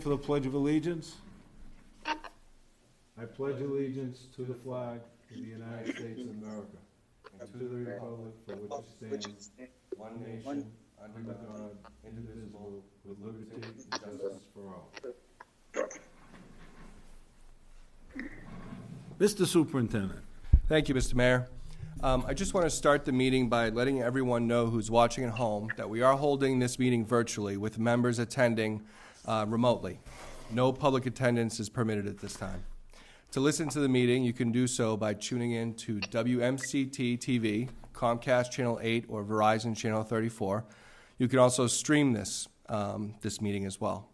For the Pledge of Allegiance. I pledge allegiance to the flag of the United States of America and to the republic for which it stands, one nation, under God, indivisible, with liberty and justice for all. Mr. Superintendent. Thank you, Mr. Mayor. I just want to start the meeting by letting everyone know who's watching at home that we are holding this meeting virtually with members attending remotely. No public attendance is permitted at this time. To listen to the meeting, you can do so by tuning in to WMCT-TV, Comcast Channel 8, or Verizon Channel 34. You can also stream this meeting as well.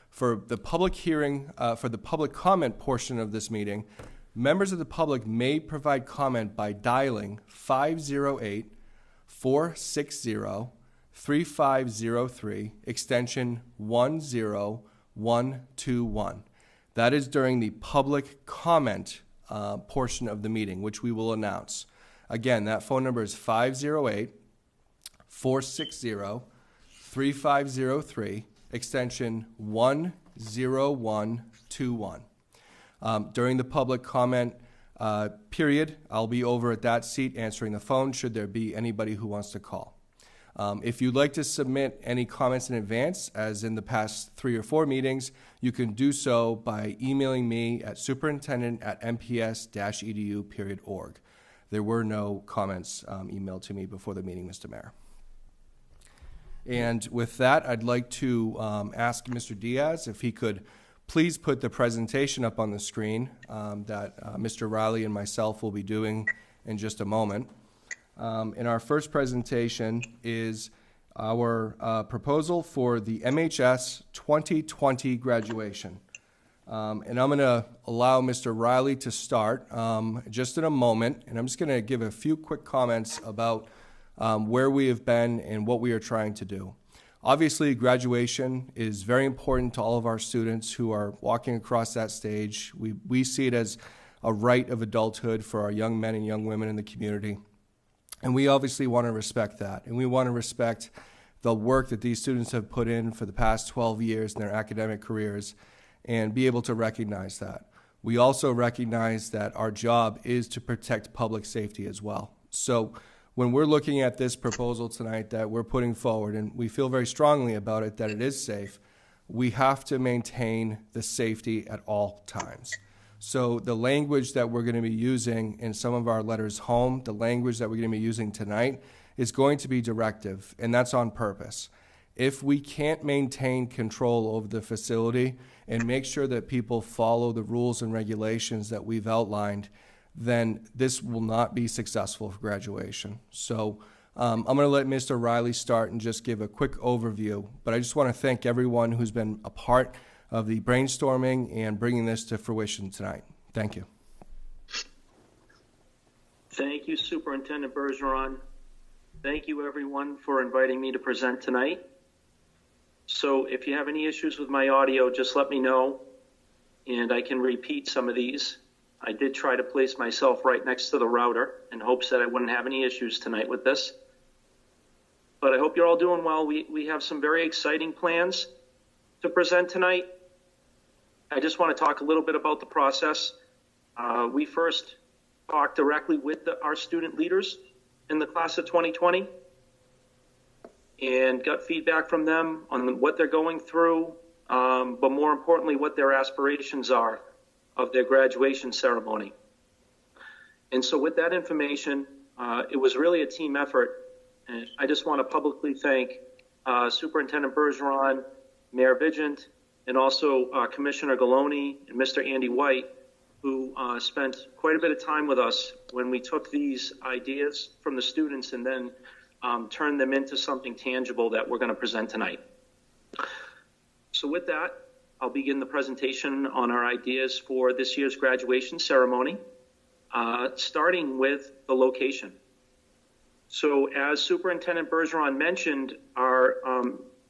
For the public hearing, for the public comment portion of this meeting, members of the public may provide comment by dialing 508-460-3503, extension 10121. That is during the public comment portion of the meeting, which we will announce. Again, that phone number is 508-460-3503, extension 10121. During the public comment period, I'll be over at that seat answering the phone should there be anybody who wants to call. If you'd like to submit any comments in advance, as in the past 3 or 4 meetings, you can do so by emailing me at superintendent@mps-edu.org. There were no comments emailed to me before the meeting, Mr. Mayor. And with that, I'd like to ask Mr. Diaz if he could please put the presentation up on the screen that Mr. Riley and myself will be doing in just a moment. And our first presentation is our proposal for the MHS 2020 graduation. And I'm going to allow Mr. Riley to start just in a moment, and I'm just going to give a few quick comments about where we have been and what we are trying to do. Obviously, graduation is very important to all of our students who are walking across that stage. We see it as a rite of adulthood for our young men and young women in the community. And we obviously want to respect that. And we want to respect the work that these students have put in for the past 12 years in their academic careers and be able to recognize that. We also recognize that our job is to protect public safety as well. So when we're looking at this proposal tonight that we're putting forward, and we feel very strongly about it, that it is safe, we have to maintain the safety at all times. So the language that we're going to be using in some of our letters home, the language that we're going to be using tonight, is going to be directive, and that's on purpose. If we can't maintain control over the facility and make sure that people follow the rules and regulations that we've outlined, then this will not be successful for graduation. So I'm going to let Mr. Riley start and just give a quick overview, but I just want to thank everyone who's been a part of the brainstorming and bringing this to fruition tonight. Thank you. Thank you, Superintendent Bergeron. Thank you, everyone, for inviting me to present tonight. So if you have any issues with my audio, just let me know, and I can repeat some of these. I did try to place myself right next to the router in hopes that I wouldn't have any issues tonight with this. But I hope you're all doing well. We have some very exciting plans to present tonight. I just want to talk a little bit about the process. We first talked directly with our student leaders in the class of 2020 and got feedback from them on what they're going through, but more importantly, what their aspirations are of their graduation ceremony. And so with that information, it was really a team effort. And I just want to publicly thank Superintendent Bergeron, Mayor Vigent, and also Commissioner Galoni and Mr. Andy White, who spent quite a bit of time with us when we took these ideas from the students and then turned them into something tangible that we're going to present tonight. So with that, I'll begin the presentation on our ideas for this year's graduation ceremony, starting with the location. So as Superintendent Bergeron mentioned, our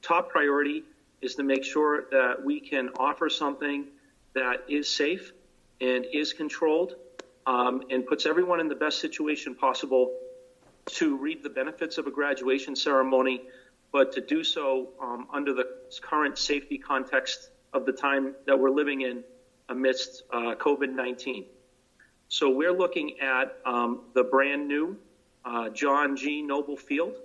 top priority is to make sure that we can offer something that is safe and is controlled and puts everyone in the best situation possible to reap the benefits of a graduation ceremony, but to do so under the current safety context of the time that we're living in amidst COVID-19. So we're looking at the brand new John G. Noble Field,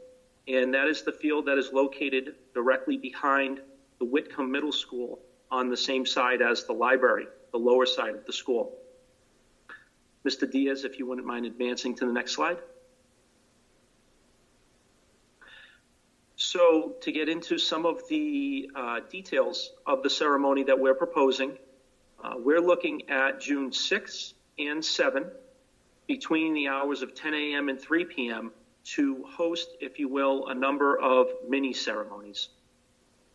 and that is the field that is located directly behind the Whitcomb Middle School on the same side as the library, the lower side of the school. Mr. Diaz, if you wouldn't mind advancing to the next slide. So to get into some of the details of the ceremony that we're proposing, we're looking at June 6th and 7th between the hours of 10 a.m. and 3 p.m. to host, if you will, a number of mini ceremonies.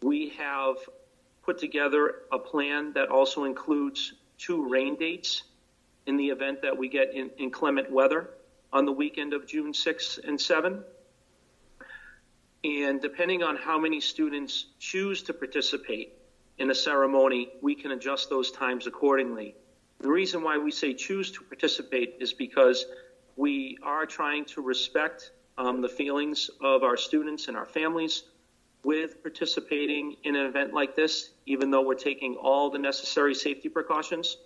We have put together a plan that also includes 2 rain dates in the event that we get inclement weather on the weekend of June 6 and 7. And depending on how many students choose to participate in a ceremony, we can adjust those times accordingly. The reason why we say choose to participate is because we are trying to respect the feelings of our students and our families with participating in an event like this, even though we're taking all the necessary safety precautions.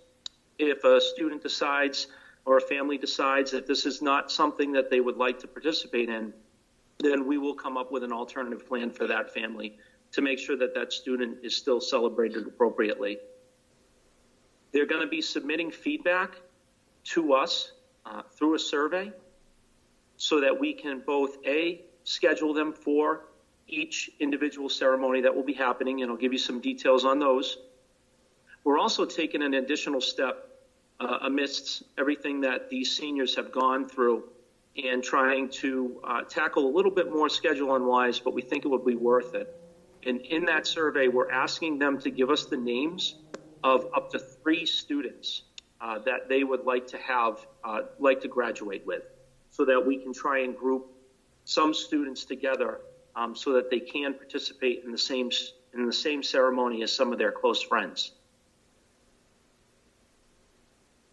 If a student decides or a family decides that this is not something that they would like to participate in, then we will come up with an alternative plan for that family to make sure that that student is still celebrated appropriately. They're going to be submitting feedback to us through a survey so that we can both, A, schedule them for each individual ceremony that will be happening, and I'll give you some details on those. We're also taking an additional step amidst everything that these seniors have gone through and trying to tackle a little bit more schedule-wise, but we think it would be worth it. And in that survey, we're asking them to give us the names of up to 3 students that they would like to have, like to graduate with, so that we can try and group some students together so that they can participate in the same ceremony as some of their close friends.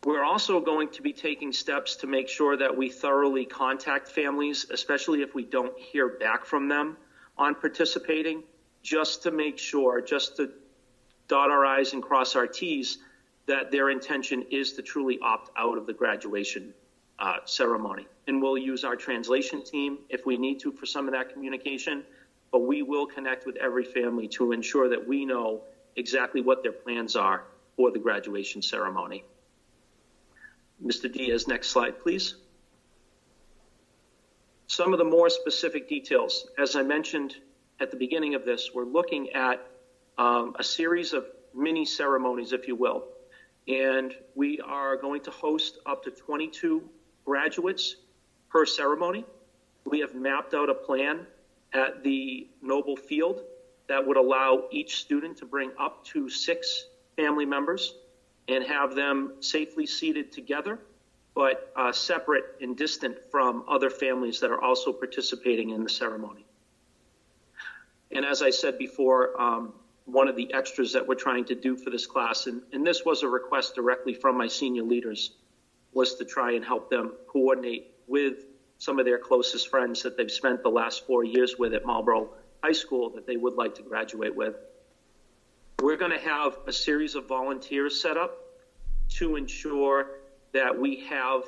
We're also going to be taking steps to make sure that we thoroughly contact families, especially if we don't hear back from them on participating, just to make sure, just to dot our I's and cross our T's, that their intention is to truly opt out of the graduation ceremony. And we'll use our translation team if we need to for some of that communication, but we will connect with every family to ensure that we know exactly what their plans are for the graduation ceremony. Mr. Diaz, next slide, please. Some of the more specific details. As I mentioned at the beginning of this, we're looking at a series of mini ceremonies, if you will, and we are going to host up to 22 graduates per ceremony. We have mapped out a plan at the Noble Field that would allow each student to bring up to 6 family members and have them safely seated together, but separate and distant from other families that are also participating in the ceremony. And as I said before, one of the extras that we're trying to do for this class, and this was a request directly from my senior leaders, was to try and help them coordinate with some of their closest friends that they've spent the last 4 years with at Marlborough High School that they would like to graduate with. We're going to have a series of volunteers set up to ensure that we have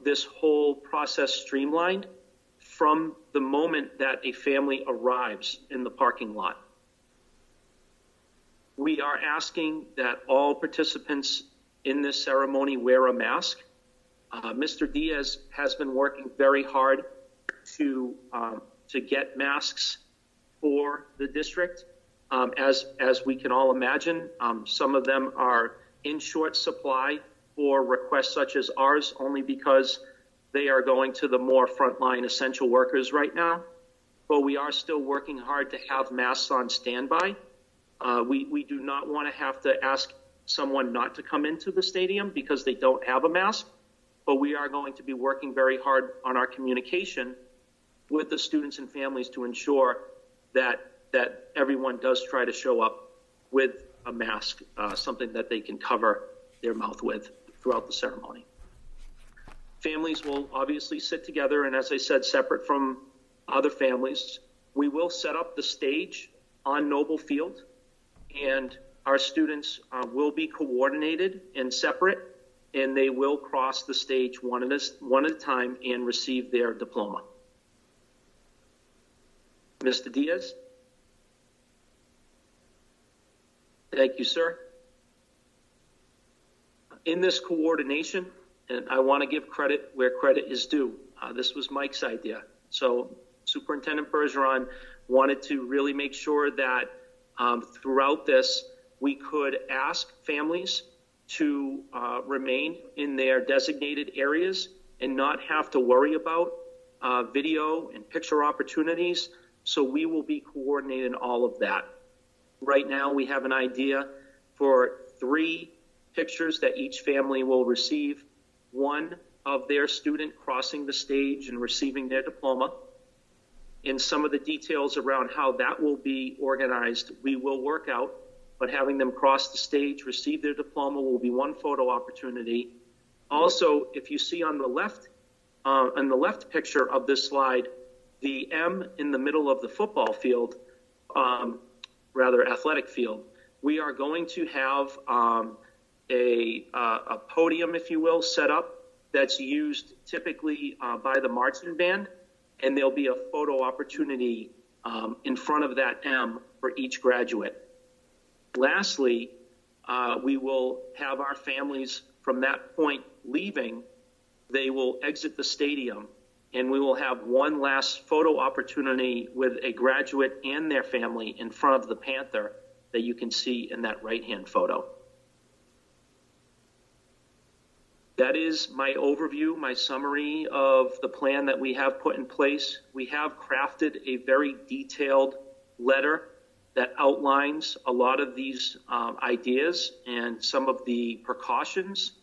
this whole process streamlined from the moment that a family arrives in the parking lot. We are asking that all participants in this ceremony wear a mask. Mr. Diaz has been working very hard to get masks for the district. As we can all imagine, some of them are in short supply for requests such as ours, only because they are going to the more frontline essential workers right now. But we are still working hard to have masks on standby. We do not want to have to ask someone not to come into the stadium because they don't have a mask, but we are going to be working very hard on our communication with the students and families to ensure that everyone does try to show up with a mask, something that they can cover their mouth with throughout the ceremony. Families will obviously sit together, and as I said, separate from other families. We will set up the stage on Noble Field, and our students will be coordinated and separate, and they will cross the stage one at a time and receive their diploma. Mr. Diaz? Thank you, sir. In this coordination, and I want to give credit where credit is due, this was Mike's idea. So Superintendent Bergeron wanted to really make sure that throughout this, we could ask families to remain in their designated areas and not have to worry about video and picture opportunities. So we will be coordinating all of that. Right now, we have an idea for 3 pictures that each family will receive. One of their student crossing the stage and receiving their diploma. And some of the details around how that will be organized, we will work out, but having them cross the stage, receive their diploma will be one photo opportunity. Also, if you see on the left picture of this slide, the M in the middle of the football field, rather athletic field, we are going to have a podium, if you will, set up that's used typically by the marching band, and there'll be a photo opportunity in front of that M for each graduate. Lastly, we will have our families from that point leaving. They will exit the stadium, and we will have one last photo opportunity with a graduate and their family in front of the Panther that you can see in that right-hand photo. That is my overview, my summary of the plan that we have put in place. We have crafted a very detailed letter that outlines a lot of these ideas and some of the precautions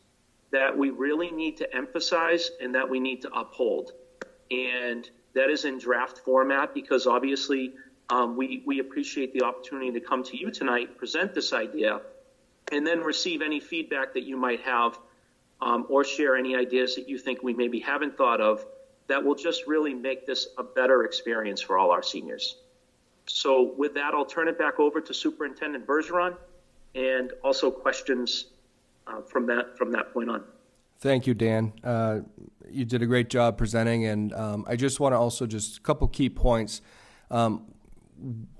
that we really need to emphasize and that we need to uphold. And that is in draft format because obviously we appreciate the opportunity to come to you tonight, present this idea, and then receive any feedback that you might have or share any ideas that you think we maybe haven't thought of that will just really make this a better experience for all our seniors. So with that, I'll turn it back over to Superintendent Bergeron and also questions from that point on. Thank you, Dan. You did a great job presenting, and I just want to also just a couple key points. One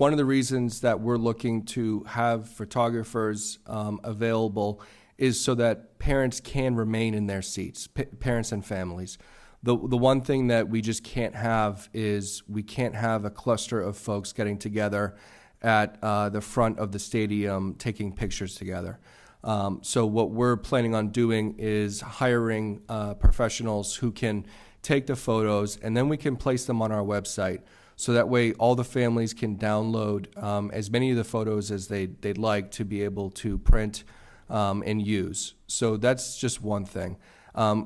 of the reasons that we're looking to have photographers available is so that parents can remain in their seats, parents and families. The one thing that we just can't have is we can't have a cluster of folks getting together at the front of the stadium taking pictures together. So what we're planning on doing is hiring professionals who can take the photos, and then we can place them on our website. So that way all the families can download as many of the photos as they'd like to be able to print and use. So that's just one thing.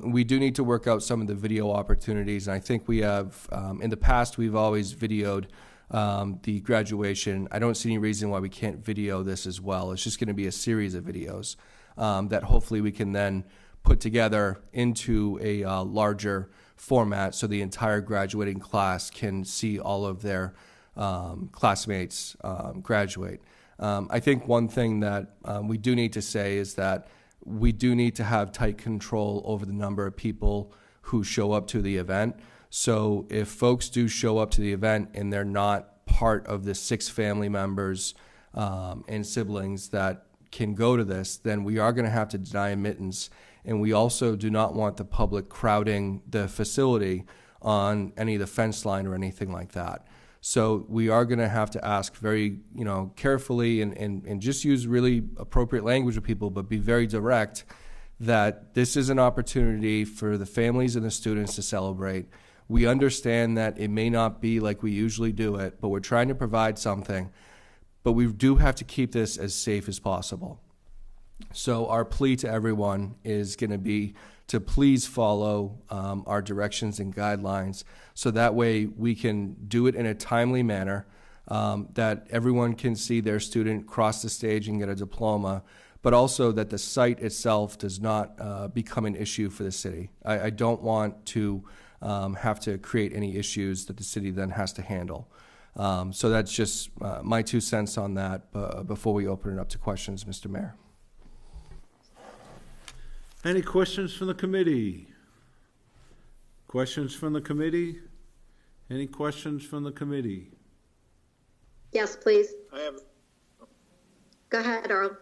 We do need to work out some of the video opportunities, and I think we have, in the past, we've always videoed the graduation. I don't see any reason why we can't video this as well. It's just going to be a series of videos that hopefully we can then put together into a larger format so the entire graduating class can see all of their classmates graduate. I think one thing that we do need to say is that we do need to have tight control over the number of people who show up to the event. So if folks do show up to the event and they're not part of the 6 family members and siblings that can go to this, then we are going to have to deny admittance. And we also do not want the public crowding the facility on any of the fence line or anything like that. So we are going to have to ask very, carefully and just use really appropriate language with people, but be very direct that this is an opportunity for the families and the students to celebrate. We understand that it may not be like we usually do it, but we're trying to provide something. But we do have to keep this as safe as possible. So our plea to everyone is going to be to please follow our directions and guidelines so that way we can do it in a timely manner, that everyone can see their student cross the stage and get a diploma, but also that the site itself does not become an issue for the city. I don't want to have to create any issues that the city then has to handle. So that's just my 2 cents on that before we open it up to questions, Mr. Mayor. Any questions from the committee? Questions from the committee? Any questions from the committee? Yes, please. I have. Go ahead, Earl.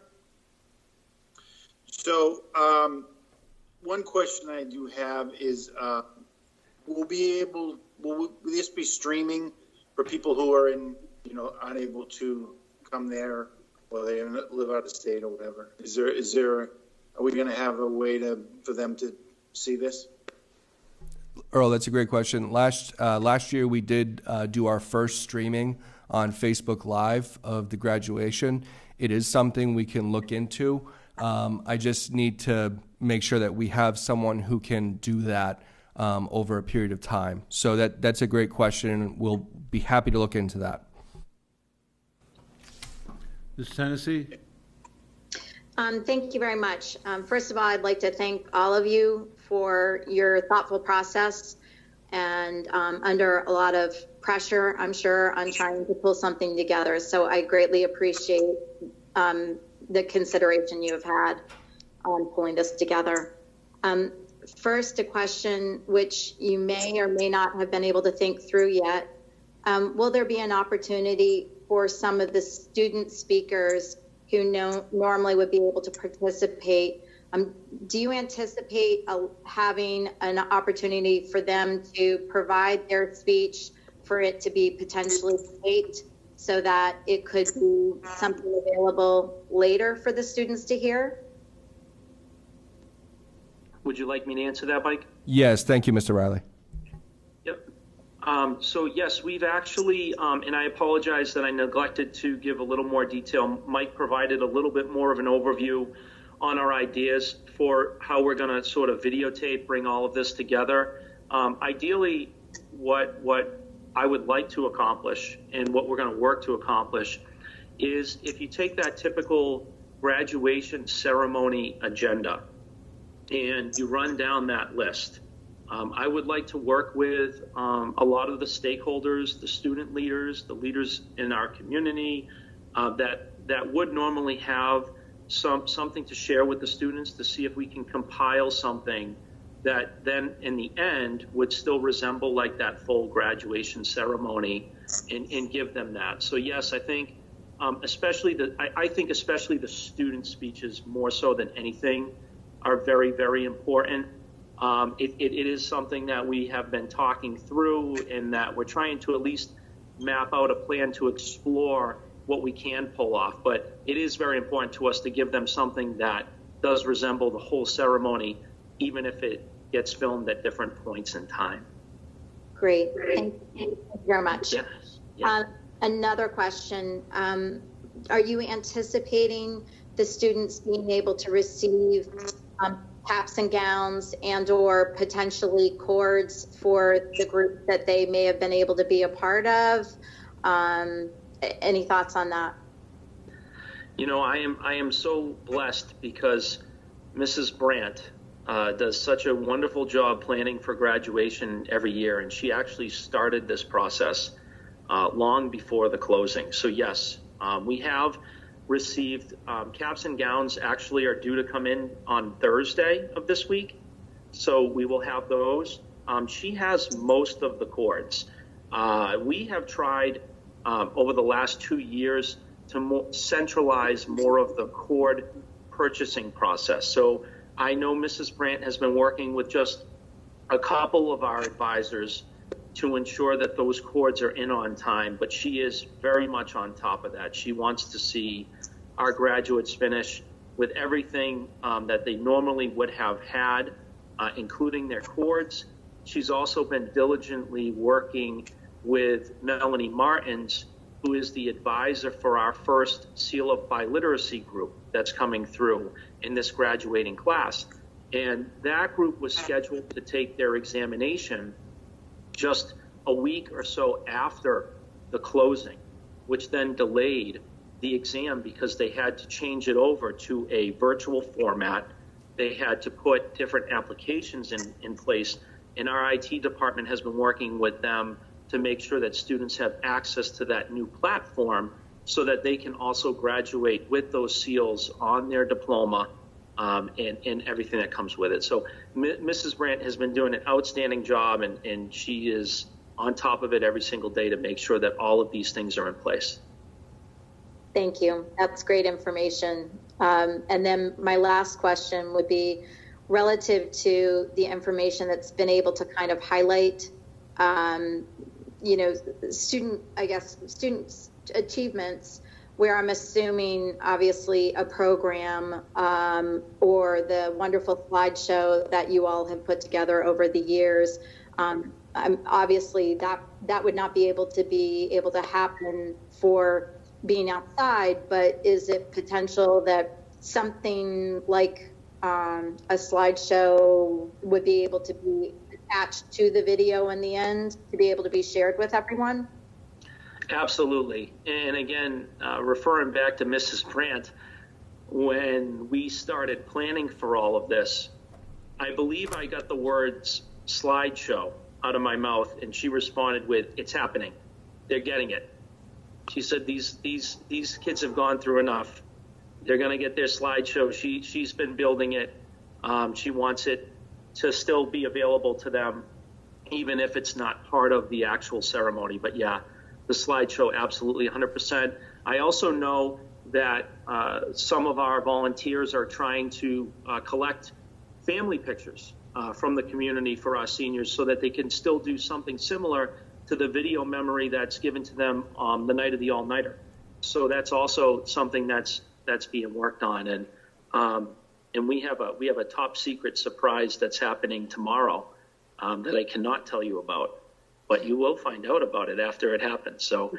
So, one question I do have is, will this be streaming for people who are unable to come there, or they live out of state or whatever? Are we going to have a way for them to see this? Earl, that's a great question. Last year we did do our first streaming on Facebook Live of the graduation. It is something we can look into. I just need to make sure that we have someone who can do that over a period of time. So that's a great question, and we'll be happy to look into that. Ms. Tennessee? Thank you very much. First of all, I'd like to thank all of you for your thoughtful process and under a lot of pressure, I'm sure, on trying to pull something together. So I greatly appreciate the consideration you have had on pulling this together. First, a question which you may or may not have been able to think through yet. Will there be an opportunity for some of the student speakers who normally would be able to participate? Do you anticipate having an opportunity for them to provide their speech, for it to be potentially taped so that it could be something available later for the students to hear? Would you like me to answer that, Mike? Yes, thank you, Mr. Riley. Yep. So yes, we've actually, and I apologize that I neglected to give a little more detail. Mike provided a little bit more of an overview on our ideas for how we're going to sort of videotape, bring all of this together. Ideally, what I would like to accomplish and what we're going to work to accomplish is if you take that typical graduation ceremony agenda and you run down that list, I would like to work with a lot of the stakeholders, the student leaders, the leaders in our community that would normally have something to share with the students, to see if we can compile something that then in the end would still resemble like that full graduation ceremony and give them that. So yes, I think especially the student speeches more so than anything are very, very important. It is something that we have been talking through and that we're trying to at least map out a plan to explore what we can pull off. But it is very important to us to give them something that does resemble the whole ceremony, even if it gets filmed at different points in time. Great. Thank you very much. Yes. Yeah. Another question. Are you anticipating the students being able to receive caps and gowns and or potentially cords for the group that they may have been able to be a part of? Any thoughts on that? You know, I am so blessed because Mrs. Brandt does such a wonderful job planning for graduation every year, and she actually started this process long before the closing. So yes, we have received caps and gowns. Actually are due to come in on Thursday of this week, so we will have those. She has most of the cords. We have tried over the last 2 years to centralize more of the cord purchasing process. So I know Mrs. Brandt has been working with just a couple of our advisors to ensure that those cords are in on time, but she is very much on top of that. She wants to see our graduates finish with everything that they normally would have had, including their cords. She's also been diligently working with Melanie Martins, who is the advisor for our first Seal of Biliteracy group that's coming through in this graduating class. And that group was scheduled to take their examination just a week or so after the closing, which then delayed the exam because they had to change it over to a virtual format. They had to put different applications in place, and our IT department has been working with them to make sure that students have access to that new platform so that they can also graduate with those seals on their diploma and everything that comes with it. So Mrs. Brandt has been doing an outstanding job, and she is on top of it every single day to make sure that all of these things are in place. Thank you. That's great information. And then my last question would be relative to the information that's been able to kind of highlight, students' achievements, where I'm assuming obviously a program or the wonderful slideshow that you all have put together over the years. Obviously that would not be able to happen for being outside, but is it potential that something like a slideshow would be able to be attached to the video in the end to be able to be shared with everyone? Absolutely. And again, referring back to Mrs. Brandt, when we started planning for all of this, I believe I got the words slideshow out of my mouth, and she responded with, "It's happening. They're getting it." She said, these kids have gone through enough. They're going to get their slideshow. She's been building it. She wants it to still be available to them, even if it's not part of the actual ceremony. But yeah, the slideshow, absolutely 100%. I also know that some of our volunteers are trying to collect family pictures from the community for our seniors so that they can still do something similar to the video memory that's given to them the night of the all-nighter. So that's also something that's being worked on, and we have a top secret surprise that's happening tomorrow that I cannot tell you about, but you will find out about it after it happens. So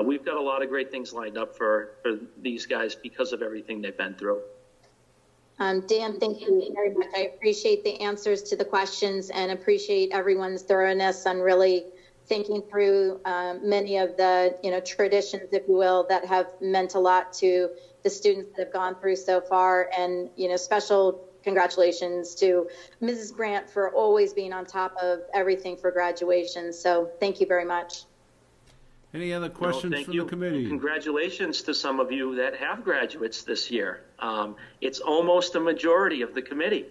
we've got a lot of great things lined up for these guys because of everything they've been through. Dan, thank you very much. I appreciate the answers to the questions and appreciate everyone's thoroughness on really thinking through many of the traditions, if you will, that have meant a lot to the students that have gone through so far. And special congratulations to Mrs. Brandt for always being on top of everything for graduation. So thank you very much. Any other questions from the committee? Congratulations to some of you that have graduates this year. It's almost a majority of the committee.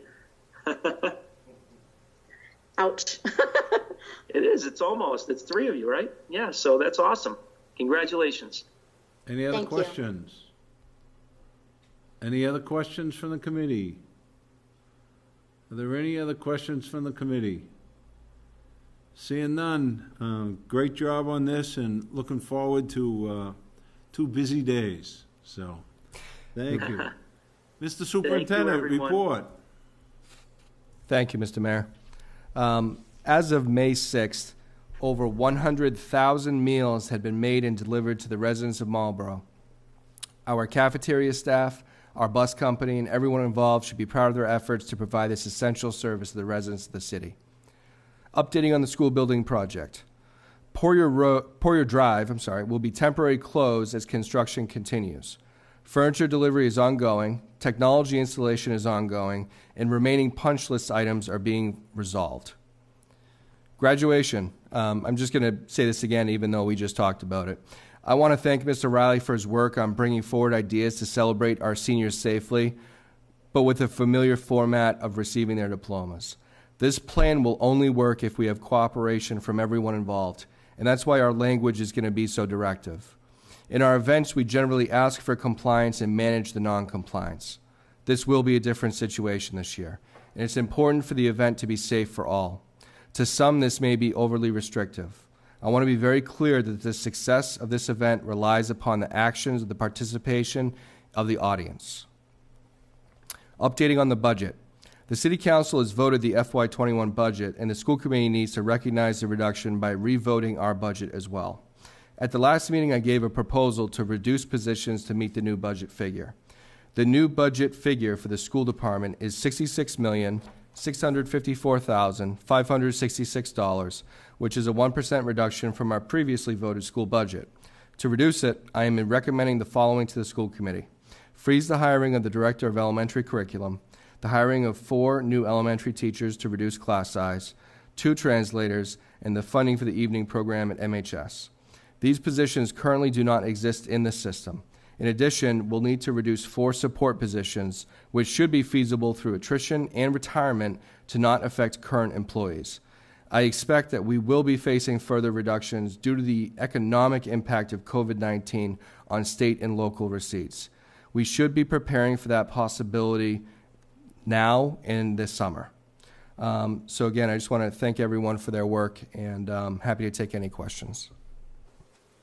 Ouch. It is. It's 3 of you, right? Yeah, so that's awesome. Congratulations. Any other questions? Any other questions from the committee? Are there any other questions from the committee? Seeing none, great job on this and looking forward to 2 busy days. So, thank you. Mr. Superintendent, report. Thank you, Mr. Mayor. As of May 6th, over 100,000 meals had been made and delivered to the residents of Marlborough. Our cafeteria staff, our bus company, and everyone involved should be proud of their efforts to provide this essential service to the residents of the city. Updating on the school building project. Poirier Drive, will be temporarily closed as construction continues. Furniture delivery is ongoing, technology installation is ongoing, and remaining punch list items are being resolved. Graduation. I'm just going to say this again, even though we just talked about it. I want to thank Mr. Riley for his work on bringing forward ideas to celebrate our seniors safely, but with a familiar format of receiving their diplomas. This plan will only work if we have cooperation from everyone involved, and that's why our language is going to be so directive. In our events, we generally ask for compliance and manage the non-compliance. This will be a different situation this year, and it's important for the event to be safe for all. To some, this may be overly restrictive. I want to be very clear that the success of this event relies upon the actions of the participation of the audience. Updating on the budget. The City Council has voted the FY21 budget, and the school committee needs to recognize the reduction by re-voting our budget as well. At the last meeting, I gave a proposal to reduce positions to meet the new budget figure. The new budget figure for the school department is $66,654,566, which is a 1% reduction from our previously voted school budget. To reduce it, I am recommending the following to the school committee. Freeze the hiring of the Director of Elementary Curriculum, the hiring of 4 new elementary teachers to reduce class size, 2 translators, and the funding for the evening program at MHS. These positions currently do not exist in the system. In addition, we'll need to reduce 4 support positions, which should be feasible through attrition and retirement to not affect current employees. I expect that we will be facing further reductions due to the economic impact of COVID-19 on state and local receipts. We should be preparing for that possibility now and this summer. So again, I just want to thank everyone for their work, and happy to take any questions.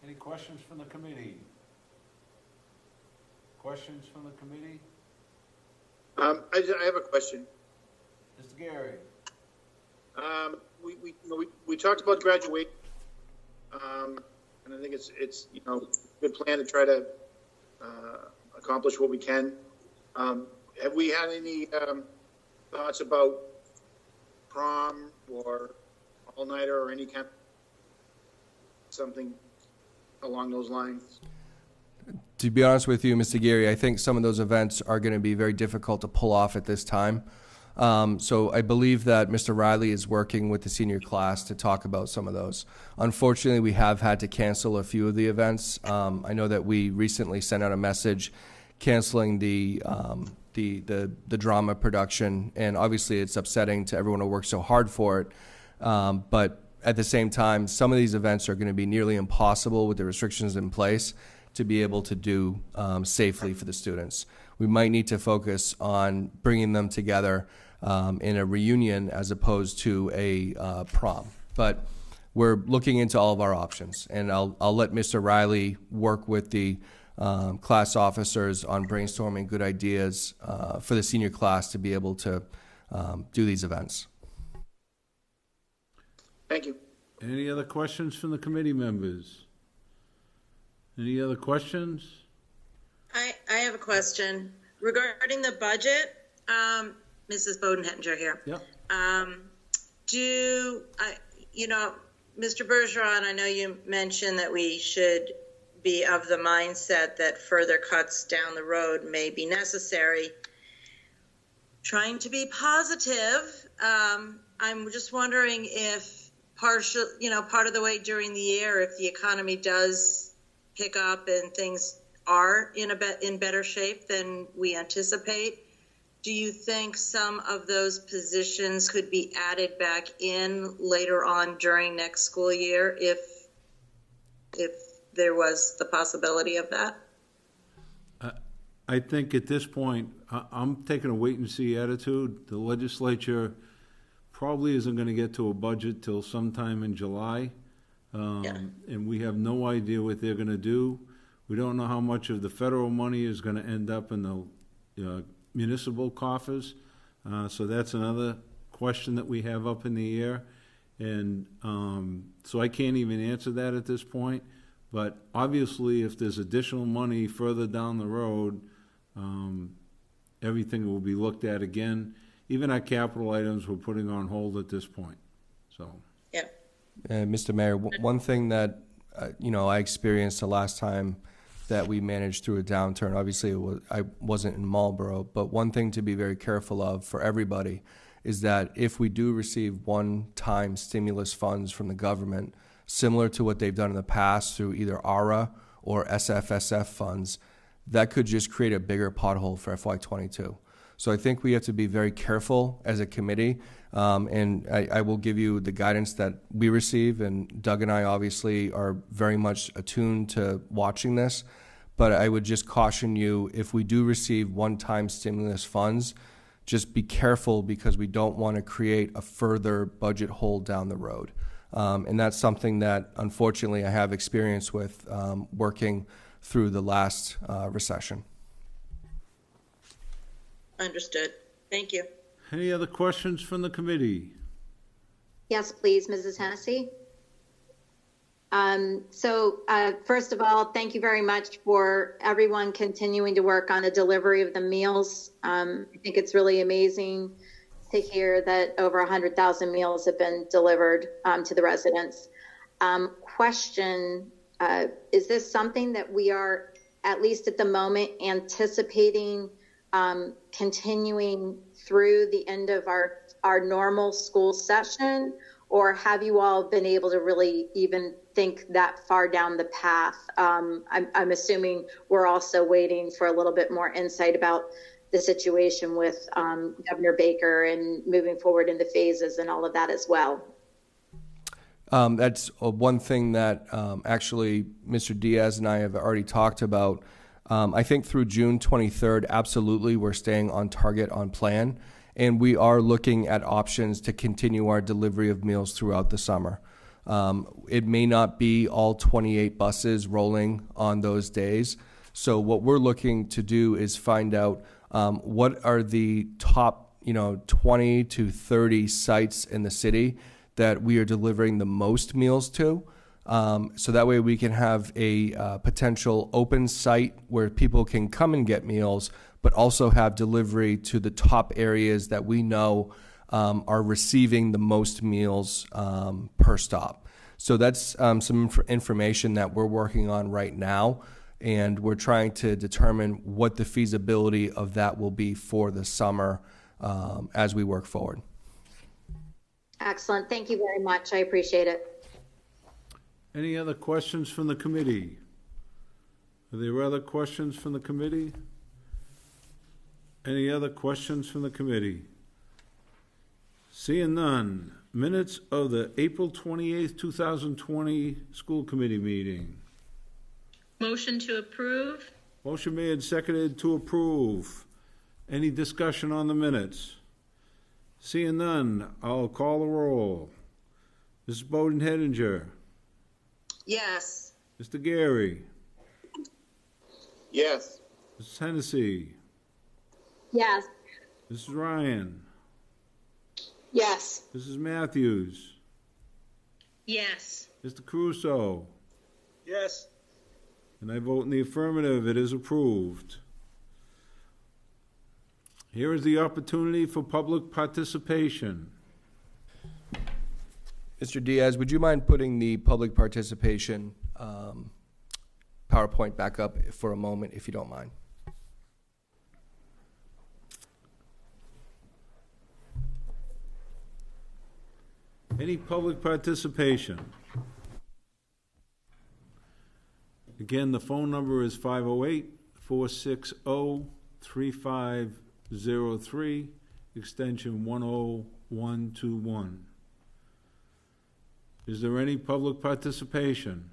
Any questions from the committee? Questions from the committee? I have a question. Mr. Gary. We talked about graduation, and I think it's a good plan to try to accomplish what we can. Have we had any thoughts about prom or all-nighter or any kind of something along those lines? To be honest with you, Mr. Geary, I think some of those events are going to be very difficult to pull off at this time. So I believe that Mr. Riley is working with the senior class to talk about some of those. Unfortunately, we have had to cancel a few of the events. I know that we recently sent out a message canceling the drama production, and obviously it's upsetting to everyone who worked so hard for it. But at the same time, some of these events are going to be nearly impossible with the restrictions in place to be able to do safely for the students. We might need to focus on bringing them together in a reunion as opposed to a prom. But we're looking into all of our options, and I'll let Mr. Riley work with the class officers on brainstorming good ideas for the senior class to be able to do these events. Thank you. Any other questions from the committee members? Any other questions? I have a question regarding the budget. Mrs. Bodenhettinger here. Yep. Mr. Bergeron, I know you mentioned that we should be of the mindset that further cuts down the road may be necessary. Trying to be positive, I'm just wondering if part of the way during the year, if the economy does pick up and things are in better shape than we anticipate, do you think some of those positions could be added back in later on during next school year if there was the possibility of that? I think at this point, I'm taking a wait-and-see attitude. The legislature probably isn't going to get to a budget till sometime in July, and we have no idea what they're going to do. We don't know how much of the federal money is going to end up in the municipal coffers, so that's another question that we have up in the air, and so I can't even answer that at this point. But obviously, if there's additional money further down the road, everything will be looked at again. Even our capital items we're putting on hold at this point. So, yeah. Mr. Mayor, one thing that I experienced the last time that we managed through a downturn. Obviously, I wasn't in Marlborough, but one thing to be very careful of for everybody is that if we do receive one-time stimulus funds from the government, similar to what they've done in the past through either ARA or SFSF funds, that could just create a bigger pothole for FY22. So I think we have to be very careful as a committee, and I will give you the guidance that we receive, and Doug and I obviously are very much attuned to watching this, but I would just caution you, if we do receive one-time stimulus funds, just be careful because we don't want to create a further budget hole down the road. And that's something that, unfortunately, I have experience with working through the last recession. Understood. Thank you. any other questions from the committee? Yes, please, Mrs. Hennessy. First of all, thank you very much for everyone continuing to work on the delivery of the meals. I think it's really amazing to hear that over 100,000 meals have been delivered to the residents. Question, is this something that we are, at least at the moment, anticipating continuing through the end of our normal school session? or have you all been able to really even think that far down the path? I'm assuming we're also waiting for a little bit more insight about the situation with Governor Baker and moving forward in the phases and all of that as well. That's one thing that actually Mr. Diaz and I have already talked about. I think through June 23rd, absolutely, we're staying on target, on plan, and we are looking at options to continue our delivery of meals throughout the summer. It may not be all 28 buses rolling on those days, so what we're looking to do is find out what are the top 20 to 30 sites in the city that we are delivering the most meals to. So that way we can have a potential open site where people can come and get meals, but also have delivery to the top areas that we know are receiving the most meals per stop. So that's some information that we're working on right now, and we're trying to determine what the feasibility of that will be for the summer as we work forward. Excellent. Thank you very much. I appreciate it. Any other questions from the committee? Are there other questions from the committee? Any other questions from the committee? Seeing none. Minutes of the April 28th, 2020 school committee meeting. Motion to approve. Motion made and seconded to approve. Any discussion on the minutes? Seeing none, I'll call the roll. Mrs. Bowden-Hettinger. Yes. Mr. Gary. Yes. Mrs. Hennessy. Yes. Mrs. Ryan. Yes. Mrs. Matthews. Yes. Mr. Caruso. Yes. And I vote in the affirmative. It is approved. Here is the opportunity for public participation. Mr. Diaz, would you mind putting the public participation PowerPoint back up for a moment, if you don't mind? Any public participation? Again, the phone number is 508-460-3503, extension 10121. Is there any public participation?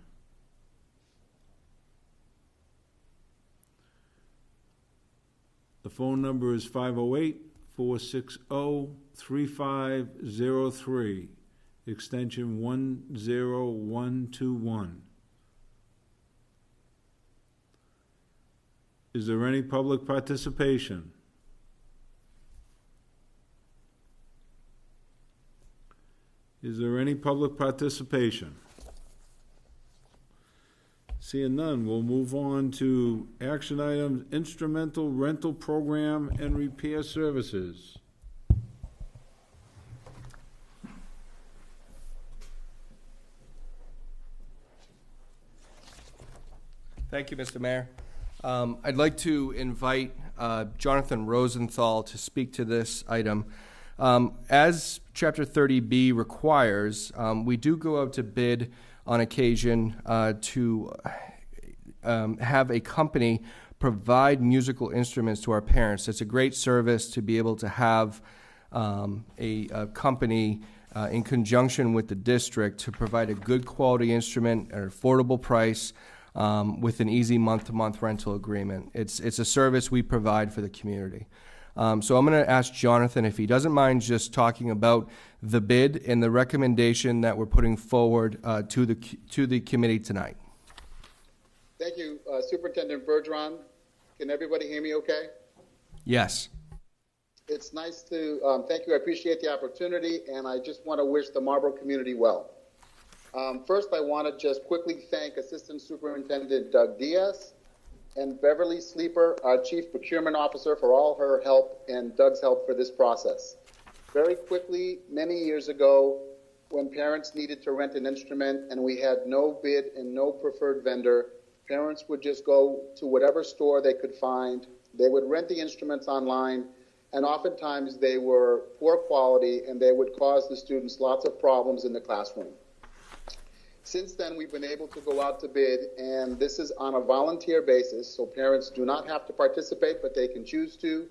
The phone number is 508-460-3503, extension 10121. Is there any public participation? Is there any public participation? Seeing none, we'll move on to action items, instrumental rental program and repair services. Thank you, Mr. Mayor. I'd like to invite Jonathan Rosenthal to speak to this item. As Chapter 30B requires, we do go out to bid on occasion to have a company provide musical instruments to our parents. It's a great service to be able to have a company in conjunction with the district to provide a good quality instrument at an affordable price with an easy month-to-month rental agreement. It's a service we provide for the community. So I'm going to ask Jonathan if he doesn't mind just talking about the bid and the recommendation that we're putting forward to the committee tonight. Thank you, Superintendent Bergeron. Can everybody hear me okay? Yes. It's nice to thank you. I appreciate the opportunity, and I just want to wish the Marlborough community well. First, I want to just quickly thank Assistant Superintendent Doug Diaz and Beverly Sleeper, our Chief Procurement Officer, for all her help and Doug's help for this process. Very quickly, many years ago, when parents needed to rent an instrument and we had no bid and no preferred vendor, parents would just go to whatever store they could find. They would rent the instruments online, and oftentimes they were poor quality and they would cause the students lots of problems in the classroom. Since then, we've been able to go out to bid, and this is on a volunteer basis, so parents do not have to participate, but they can choose to.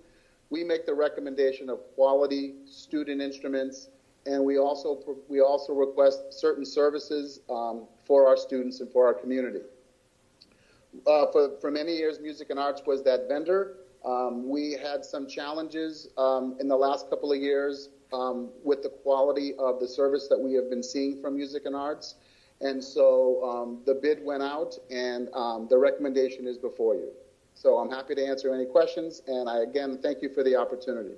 We make the recommendation of quality student instruments, and we also request certain services for our students and for our community. For many years, Music and Arts was that vendor. We had some challenges in the last couple of years with the quality of the service that we have been seeing from Music and Arts. And so the bid went out, and the recommendation is before you. So I'm happy to answer any questions, and I again thank you for the opportunity.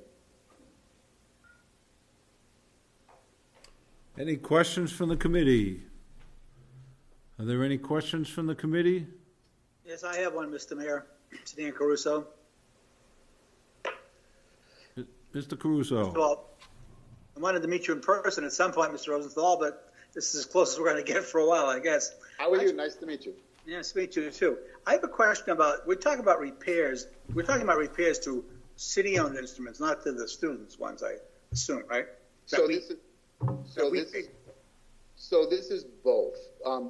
Any questions from the committee? Are there any questions from the committee? Yes, I have one, Mr. Mayor. It's Dan Caruso. Mr. Caruso. Well, I wanted to meet you in person at some point, Mr. Rosenthal, but this is as close as we're going to get for a while, I guess. How are you? Nice to meet you. Nice to meet you, too. I have a question about, we're talking about repairs. We're talking about repairs to city-owned instruments, not to the students' ones, I assume, right? So this is both.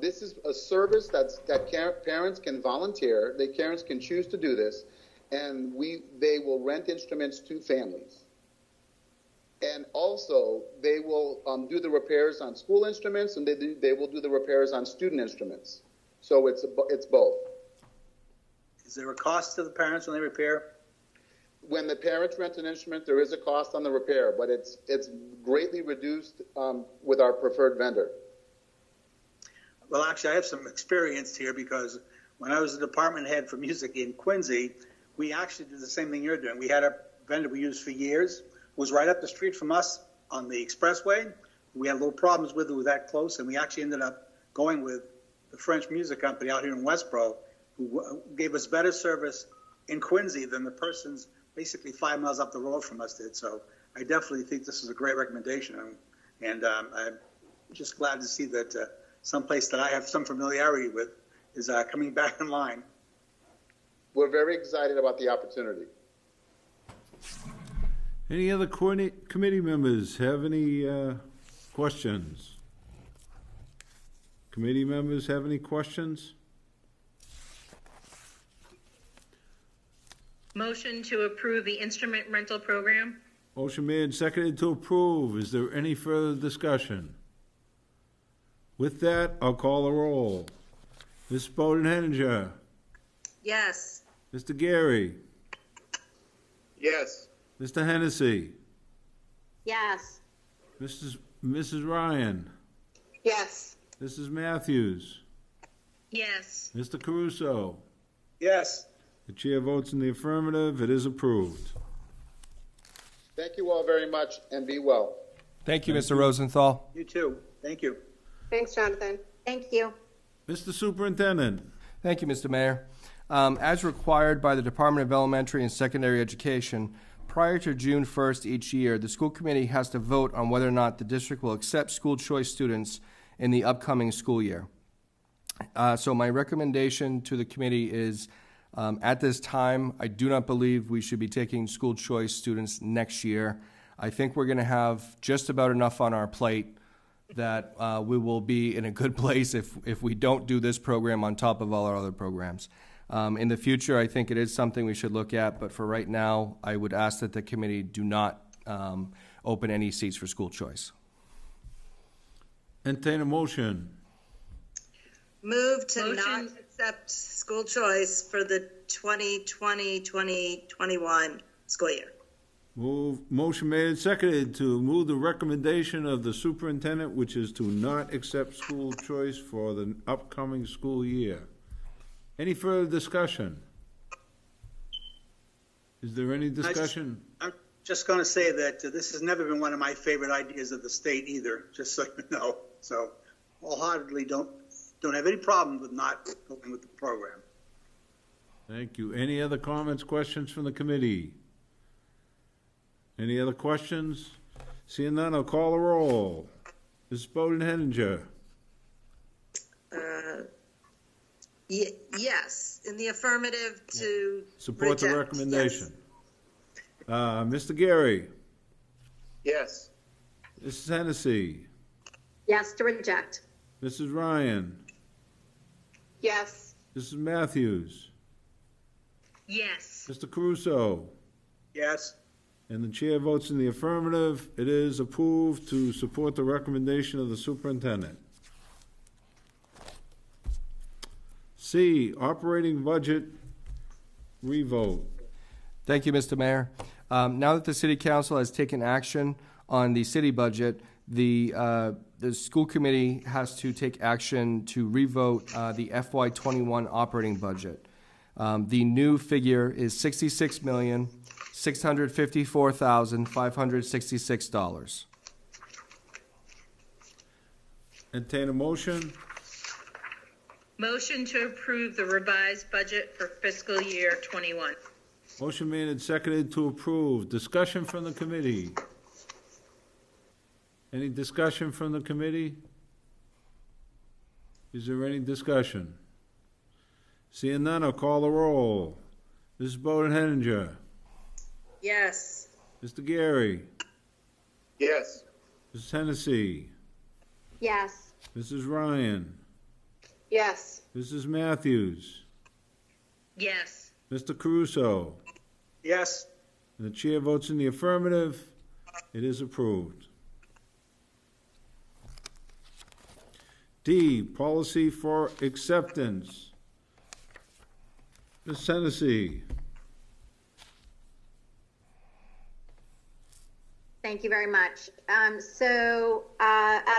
This is a service that parents can volunteer. Parents can choose to do this, and they will rent instruments to families. And also, they will do the repairs on school instruments, and they will do the repairs on student instruments. So it's both. Is there a cost to the parents when they repair? When the parents rent an instrument, there is a cost on the repair, but it's greatly reduced with our preferred vendor. Well, actually, I have some experience here because when I was the department head for music in Quincy, we actually did the same thing you're doing. We had a vendor we used for years, who was right up the street from us on the expressway. We had little problems with it, was that close, and we actually ended up going with the French music company out here in Westboro, who gave us better service in Quincy than the person's basically 5 miles up the road from us did. So I definitely think this is a great recommendation, and I'm just glad to see that someplace that I have some familiarity with is coming back in line. We're very excited about the opportunity. Any other committee members have any questions? Committee members have any questions? Motion to approve the instrument rental program. Motion made and seconded to approve. Is there any further discussion? With that, I'll call a roll. Ms. Bodenheninger. Yes. Mr. Gary. Yes. Mr. Hennessy. Yes. Mrs. Ryan. Yes. Mrs. Matthews. Yes. Mr. Caruso. Yes. The chair votes in the affirmative. It is approved. Thank you all very much, and be well. Thank you, Mr. Rosenthal. You too. Thank you. Thanks, Jonathan. Thank you. Mr. Superintendent. Thank you, Mr. Mayor. As required by the Department of Elementary and Secondary Education, prior to June 1st each year, the school committee has to vote on whether or not the district will accept school choice students in the upcoming school year. So my recommendation to the committee is, at this time, I do not believe we should be taking school choice students next year. I think we're going to have just about enough on our plate that we will be in a good place if we don't do this program on top of all our other programs. In the future, I think it is something we should look at, but for right now, I would ask that the committee do not open any seats for school choice. Entertain a motion. Move to not accept school choice for the 2020-2021 school year. Motion made and seconded to move the recommendation of the superintendent, which is to not accept school choice for the upcoming school year. Any further discussion? Is there any discussion? I'm just going to say that this has never been one of my favorite ideas of the state either, just so you know. So wholeheartedly don't have any problem with not going with the program. Thank you. Any other comments, questions from the committee? Any other questions? Seeing none, I'll call a roll. Mrs. Bodenheninger. Yes, in the affirmative to support reject. the recommendation. Yes. Mr. Gary? Yes. Mrs. Hennessy? Yes to reject. Mrs. Ryan? Yes. Mrs. Matthews? Yes. Mr. Caruso? Yes. And the chair votes in the affirmative. It is approved to support the recommendation of the superintendent. C, operating budget revote. Thank you, Mr. Mayor. Now that the City Council has taken action on the city budget, the school committee has to take action to revote the FY21 operating budget. The new figure is $66,654,566. Entertain a motion. Motion to approve the revised budget for fiscal year 21. Motion made and seconded to approve. Discussion from the committee. Any discussion from the committee? Is there any discussion? Seeing none, I'll call the roll. Mrs. Bowden-Henninger. Yes. Mr. Gary. Yes. Mrs. Hennessy. Yes. Mrs. Ryan. Yes. Mrs. Matthews. Yes. Mr. Caruso. Yes. And the chair votes in the affirmative. It is approved. D, policy for acceptance. Ms. Hennessy. Thank you very much. At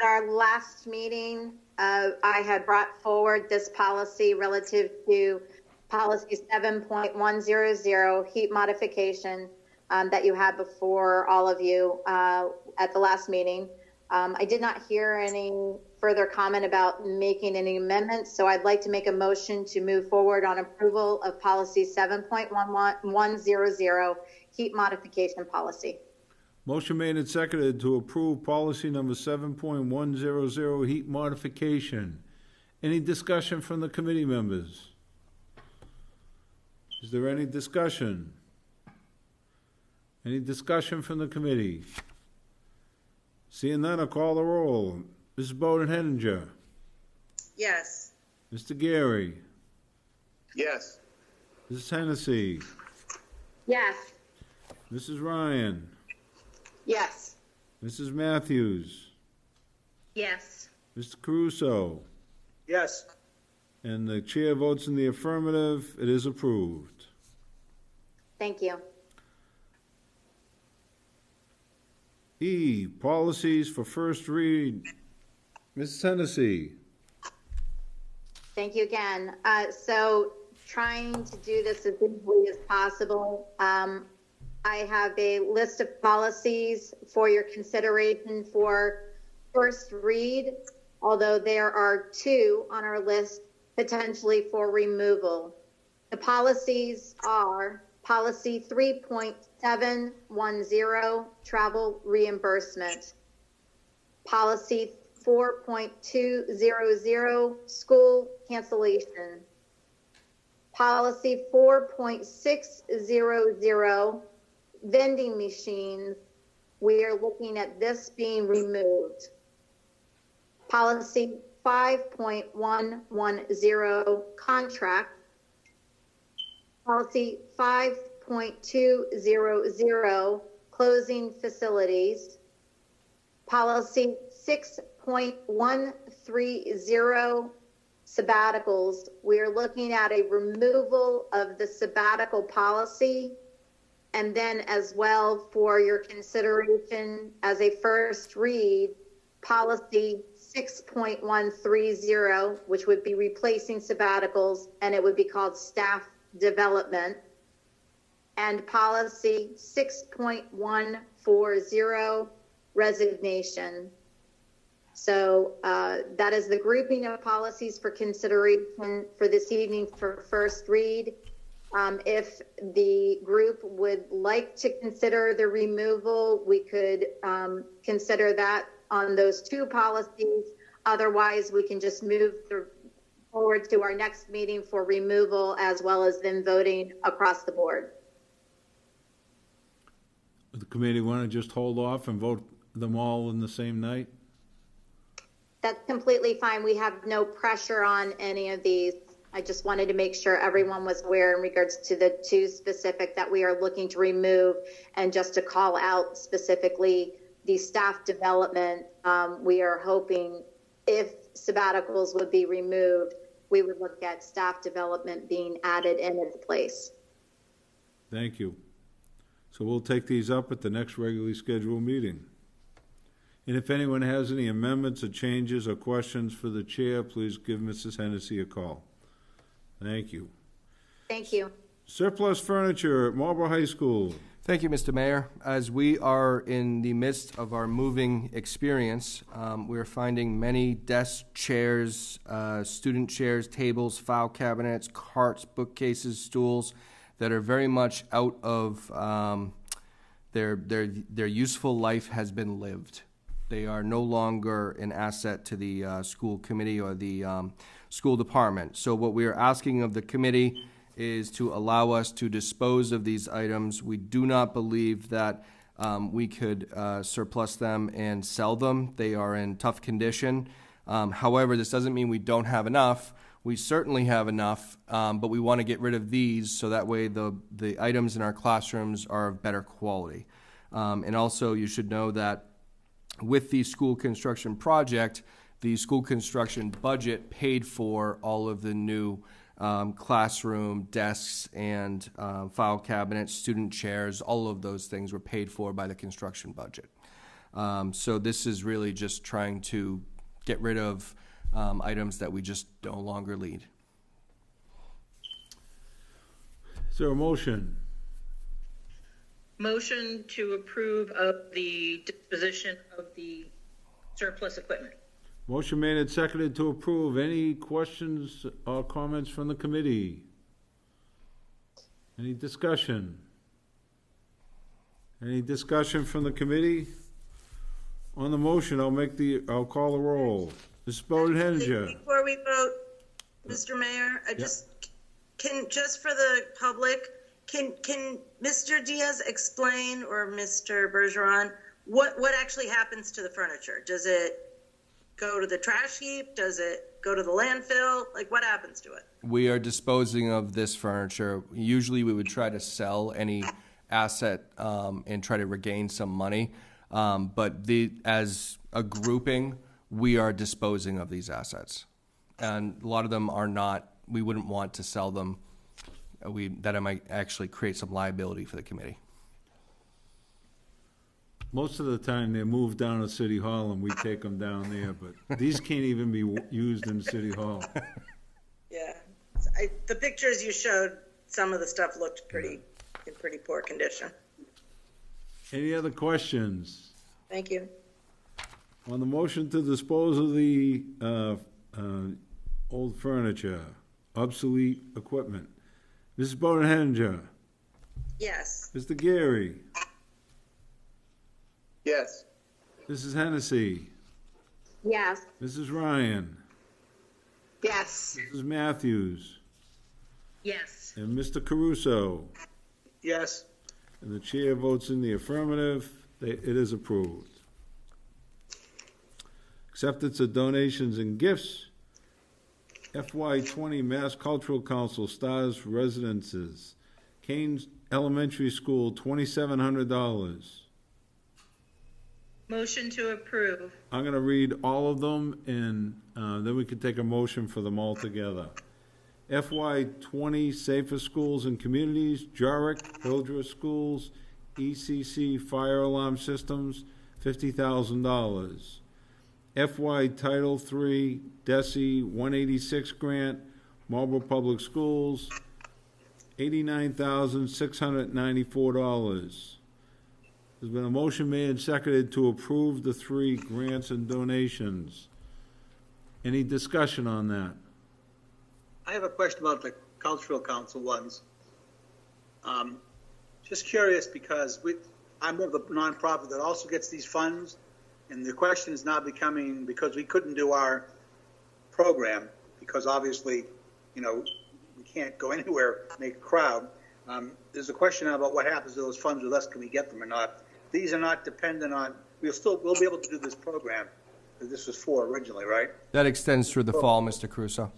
our last meeting, I had brought forward this policy relative to policy 7.100, heat modification, that you had before all of you at the last meeting. I did not hear any further comment about making any amendments, so I'd like to make a motion to move forward on approval of policy 7.100, heat modification policy. Motion made and seconded to approve policy number 7.100, heat modification. Any discussion from the committee members? Is there any discussion? Any discussion from the committee? Seeing none, I'll call the roll. Mrs. Bowden-Henninger. Yes. Mr. Gary. Yes. Mrs. Hennessy. Yes. Mrs. Ryan. Yes. Mrs. Matthews. Yes. Mr. Caruso. Yes. And the chair votes in the affirmative. It is approved. Thank you. E, policies for first read. Mrs. Hennessy. Thank you again. Trying to do this as easily as possible. I have a list of policies for your consideration for first read, although there are two on our list potentially for removal. The policies are policy 3.710, travel reimbursement. Policy 4.200, school cancellation. Policy 4.600, vending machines. We are looking at this being removed. Policy 5.110, contract. Policy 5.200, closing facilities. Policy 6.130, sabbaticals. We are looking at a removal of the sabbatical policy, and then as well for your consideration as a first read, policy 6.130, which would be replacing sabbaticals, and it would be called staff development, and policy 6.140, resignation. So that is the grouping of policies for consideration for this evening for first read. If the group would like to consider the removal, we could consider that on those two policies. Otherwise, we can just move forward to our next meeting for removal, as well as then voting across the board. the committee want to just hold off and vote them all in the same night? That's completely fine. We have no pressure on any of these. I just wanted to make sure everyone was aware in regards to the two specific that we are looking to remove, and just to call out specifically the staff development. We are hoping if sabbaticals would be removed, we would look at staff development being added in its place. Thank you. So we'll take these up at the next regularly scheduled meeting. And if anyone has any amendments or changes or questions for the chair, please give Mrs. Hennessy a call. Thank you. Thank you. Surplus furniture at Marlborough High School. Thank you, Mr. Mayor. As we are in the midst of our moving experience, we're finding many desks, chairs, student chairs, tables, file cabinets, carts, bookcases, stools that are very much out of their useful life has been lived. They are no longer an asset to the school committee or the school department. So what we are asking of the committee is to allow us to dispose of these items. We do not believe that we could surplus them and sell them. They are in tough condition. However, this doesn't mean we don't have enough. We certainly have enough, but we want to get rid of these so that way the items in our classrooms are of better quality. And also, you should know that with the school construction project, the school construction budget paid for all of the new classroom desks and file cabinets, student chairs. All of those things were paid for by the construction budget. So this is really just trying to get rid of items that we just no longer need. Is there a motion? Motion to approve of the disposition of the surplus equipment. Motion made and seconded to approve. Any questions or comments from the committee? Any discussion? Any discussion from the committee? On the motion, I'll call the roll. Mrs. Bowden-Henninger. Before we vote, Mr. Mayor, just for the public, can Mr. Diaz explain, or Mr. Bergeron, what actually happens to the furniture? Does it go to the trash heap? Does it go to the landfill? Like, what happens to it? We are disposing of this furniture. Usually we would try to sell any asset and try to regain some money. But as a grouping, we are disposing of these assets. And a lot of them are not, we wouldn't want to sell them. That might actually create some liability for the committee. Most of the time they move down to City Hall and we take them down there, but these can't even be used in City Hall. Yeah. The pictures you showed, some of the stuff looked in pretty poor condition. Any other questions? Thank you. On the motion to dispose of the old furniture, obsolete equipment, Mrs. Bowden-Henninger. Yes. Mr. Gary. Yes. Mrs. Hennessy. Yes. Mrs. Ryan. Yes. Mrs. Matthews. Yes. And Mr. Caruso. Yes. And the chair votes in the affirmative. It is approved. Acceptance of donations and gifts. FY20 Mass Cultural Council Stars Residences. Kane's Elementary School, $2,700. Motion to approve. I'm going to read all of them, and then we can take a motion for them all together. FY20 Safer Schools and Communities, Jorick, Hildreth Schools, ECC Fire Alarm Systems, $50,000. FY Title III DESE 186 Grant, Marlborough Public Schools, $89,694. There's been a motion made and seconded to approve the 3 grants and donations. Any discussion on that? I have a question about the Cultural Council ones. Just curious, because I'm of the nonprofit that also gets these funds, and the question is now becoming, because we couldn't do our program, because obviously, we can't go anywhere, make a crowd. There's a question now about what happens to those funds with us. Can we get them or not? these are not dependent on, we'll be able to do this program that this was for originally, right? That extends through the fall, Mr. Caruso.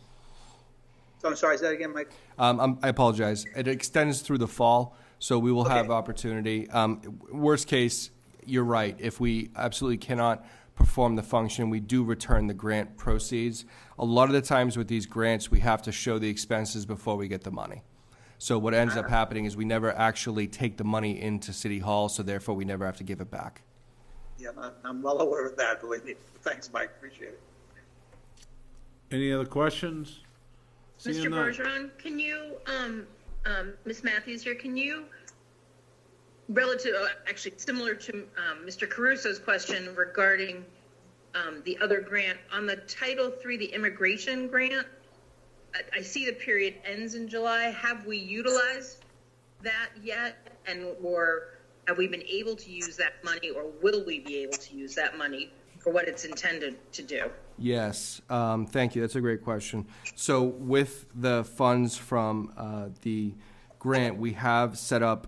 So I'm sorry, say that again, Mike? I apologize. It extends through the fall, so we will have opportunity. Worst case, you're right. If we absolutely cannot perform the function, we do return the grant proceeds. A lot of the times with these grants, we have to show the expenses before we get the money. So what ends up happening is we never actually take the money into City Hall, so therefore we never have to give it back. Yeah, I'm well aware of that, believe me. Thanks, Mike. Appreciate it. Any other questions? Mr. Bergeron, can you, Ms. Matthews here, can you, actually similar to Mr. Caruso's question regarding the other grant, on the Title III, the immigration grant, I see the period ends in July. Have we utilized that yet? Or have we been able to use that money, or will we be able to use that money for what it's intended to do? Yes, thank you. That's a great question. So with the funds from the grant, we have set up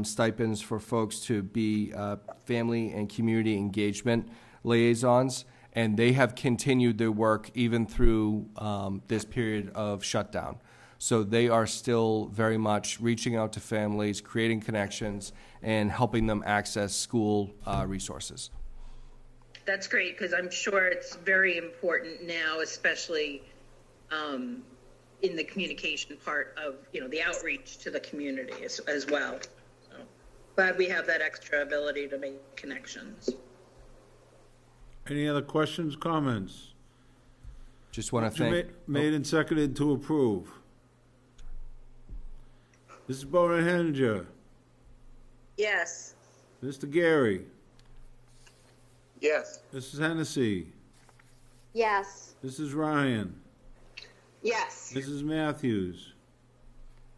stipends for folks to be family and community engagement liaisons, and they have continued their work even through this period of shutdown. So they are still very much reaching out to families, creating connections, and helping them access school resources. That's great, because I'm sure it's very important now, especially in the communication part of, the outreach to the community as well. So glad we have that extra ability to make connections. Any other questions, comments? Just want to thank... Made and seconded to approve. Mrs. Bodenhanger. Yes. Mr. Gary. Yes. Mrs. Hennessy. Yes. Mrs. Ryan. Yes. Mrs. Matthews.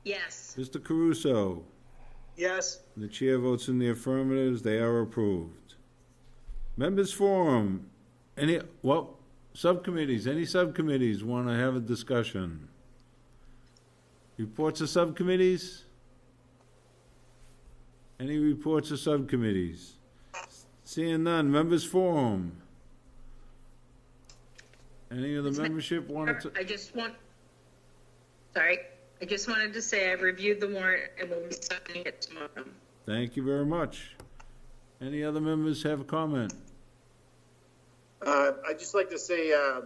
Yes. Mr. Caruso. Yes. The chair votes in the affirmatives. They are approved. Members forum. Subcommittees. Any subcommittees want to have a discussion? Reports of subcommittees? Any reports of subcommittees? Seeing none. Members forum. Any of the membership wanted to? I just wanted to say I've reviewed the warrant and we'll be signing it tomorrow. Thank you very much. Any other members have a comment? I'd just like to say a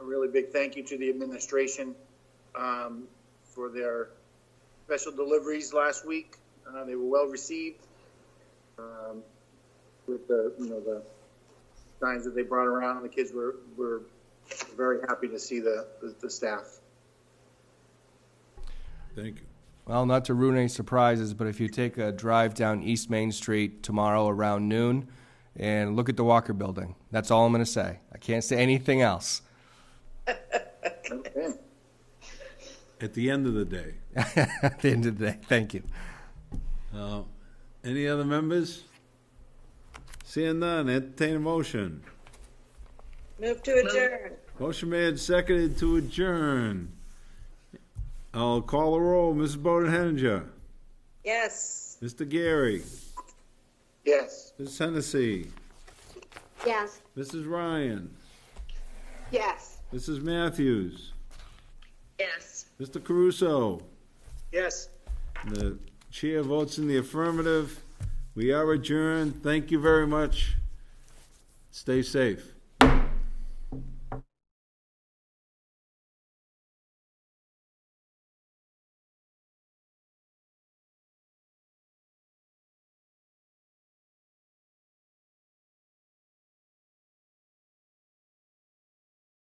really big thank you to the administration for their special deliveries last week. They were well received with the signs that they brought around. The kids were very happy to see the staff. Thank you. Well, not to ruin any surprises, but if you take a drive down East Main Street tomorrow around noon and look at the Walker Building, that's all I'm going to say. I can't say anything else. Okay. At the end of the day. At the end of the day. Thank you. Any other members? Seeing none, entertain a motion. Move to adjourn. Motion made, seconded to adjourn. I'll call the roll. Mrs. Bodenhanger. Yes. Mr. Gary. Yes. Mrs. Hennessy. Yes. Mrs. Ryan. Yes. Mrs. Matthews. Yes. Mr. Caruso. Yes. The chair votes in the affirmative. We are adjourned. Thank you very much. Stay safe.